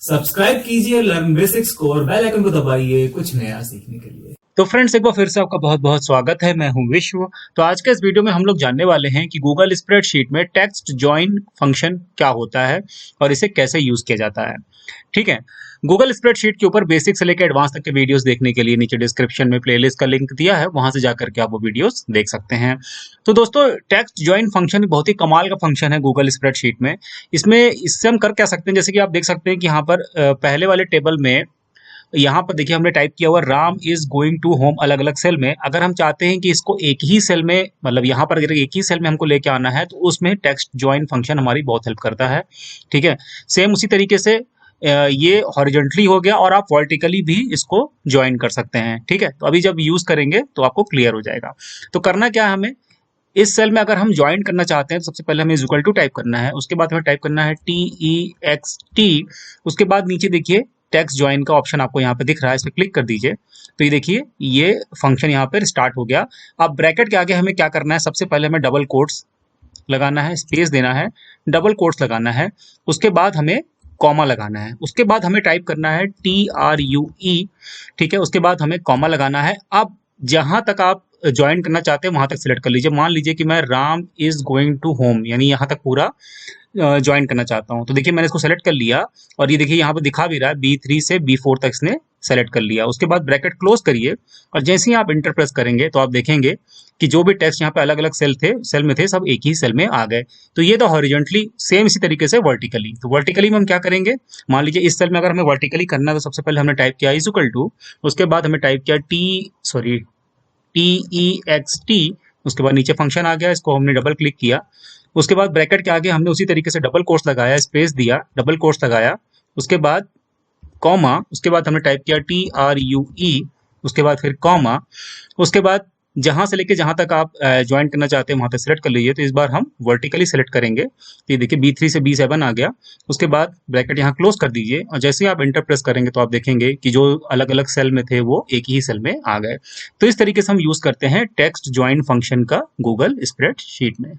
Subscribe कीजिए learn basics को और बेल आइकन को दबाइए कुछ नया सीखने के लिए। तो फ्रेंड्स, एक बार फिर से आपका बहुत बहुत स्वागत है। मैं हूं विश्व। तो आज के इस वीडियो में हम लोग जानने वाले हैं कि गूगल स्प्रेडशीट में टेक्स्ट जॉइन फंक्शन क्या होता है और इसे कैसे यूज किया जाता है। ठीक है, गूगल स्प्रेडशीट के ऊपर बेसिक से लेकर एडवांस तक के वीडियोस देखने के लिए नीचे डिस्क्रिप्शन में प्लेलिस्ट का लिंक दिया है, वहां से जाकर के आप वो वीडियोस देख सकते हैं। तो दोस्तों, टेक्स्ट जॉइन फंक्शन बहुत ही कमाल का फंक्शन है गूगल स्प्रेडशीट में। इससे हम कर क्या सकते हैं, जैसे कि आप देख सकते हैं कि यहाँ पर पहले वाले टेबल में यहाँ पर देखिए हमने टाइप किया हुआ Ram is going to home अलग अलग सेल में। अगर हम चाहते हैं कि इसको एक ही सेल में, मतलब यहाँ पर अगर एक ही सेल में हमको लेके आना है तो उसमें टेक्स्ट जॉइन फंक्शन हमारी बहुत हेल्प करता है। ठीक है, सेम उसी तरीके से ये हॉरिजॉन्टली हो गया और आप वर्टिकली भी इसको ज्वाइन कर सकते हैं। ठीक है, तो अभी जब यूज करेंगे तो आपको क्लियर हो जाएगा। तो करना क्या है, हमें इस सेल में अगर हम ज्वाइन करना चाहते हैं तो सबसे पहले हमें इक्वल टू टाइप करना है, उसके बाद हमें टाइप करना है TEXT, उसके बाद नीचे देखिए टेक्स्ट ज्वाइन का ऑप्शन आपको यहाँ पे दिख रहा है, इस पर क्लिक कर दीजिए। तो ये देखिए ये फंक्शन यहाँ पर स्टार्ट हो गया। अब ब्रैकेट के आगे हमें क्या करना है, सबसे पहले हमें डबल कोट्स लगाना है, स्पेस देना है, डबल कोट्स लगाना है, उसके बाद हमें कॉमा लगाना है, उसके बाद हमें टाइप करना है TRUE। ठीक है, उसके बाद हमें कॉमा लगाना है। अब जहां तक आप ज्वाइन करना चाहते हैं वहां तक सिलेक्ट कर लीजिए। मान लीजिए कि मैं Ram is going to home, यानी यहां तक पूरा ज्वाइन करना चाहता हूं। तो देखिए मैंने इसको सेलेक्ट कर लिया और ये देखिए यहाँ पे दिखा भी रहा है B3 से B4 तक इसने सेलेक्ट कर लिया। उसके बाद ब्रैकेट क्लोज करिए और जैसे ही आप इंटर प्रेस करेंगे तो आप देखेंगे कि जो भी टेक्स्ट यहाँ पे अलग अलग सेल में थे सब एक ही सेल में आ गए। तो ये तो हॉरिजॉन्टली, सेम इसी तरीके से वर्टिकली। तो वर्टिकली में हम क्या करेंगे, मान लीजिए इस सेल में अगर हमें वर्टिकली करना है तो सबसे पहले हमने टाइप किया इज इक्वल टू, उसके बाद हमें टाइप किया TEXT, उसके बाद नीचे फंक्शन आ गया, इसको हमने डबल क्लिक किया। उसके बाद ब्रैकेट के आगे हमने उसी तरीके से डबल कोट्स लगाया, स्पेस दिया, डबल कोट्स लगाया, उसके बाद कॉमा, उसके बाद हमने टाइप किया TRUE, उसके बाद फिर कॉमा, उसके बाद जहां से लेके जहां तक आप ज्वाइन करना चाहते हैं वहां तक सिलेक्ट कर लीजिए। तो इस बार हम वर्टिकली सिलेक्ट करेंगे। तो ये देखिए B3 से B7 आ गया। उसके बाद ब्रैकेट यहाँ क्लोज कर दीजिए और जैसे ही आप इंटर प्रेस करेंगे तो आप देखेंगे कि जो अलग अलग सेल में थे वो एक ही सेल में आ गए। तो इस तरीके से हम यूज करते हैं टेक्स्ट ज्वाइन फंक्शन का गूगल स्प्रेडशीट में।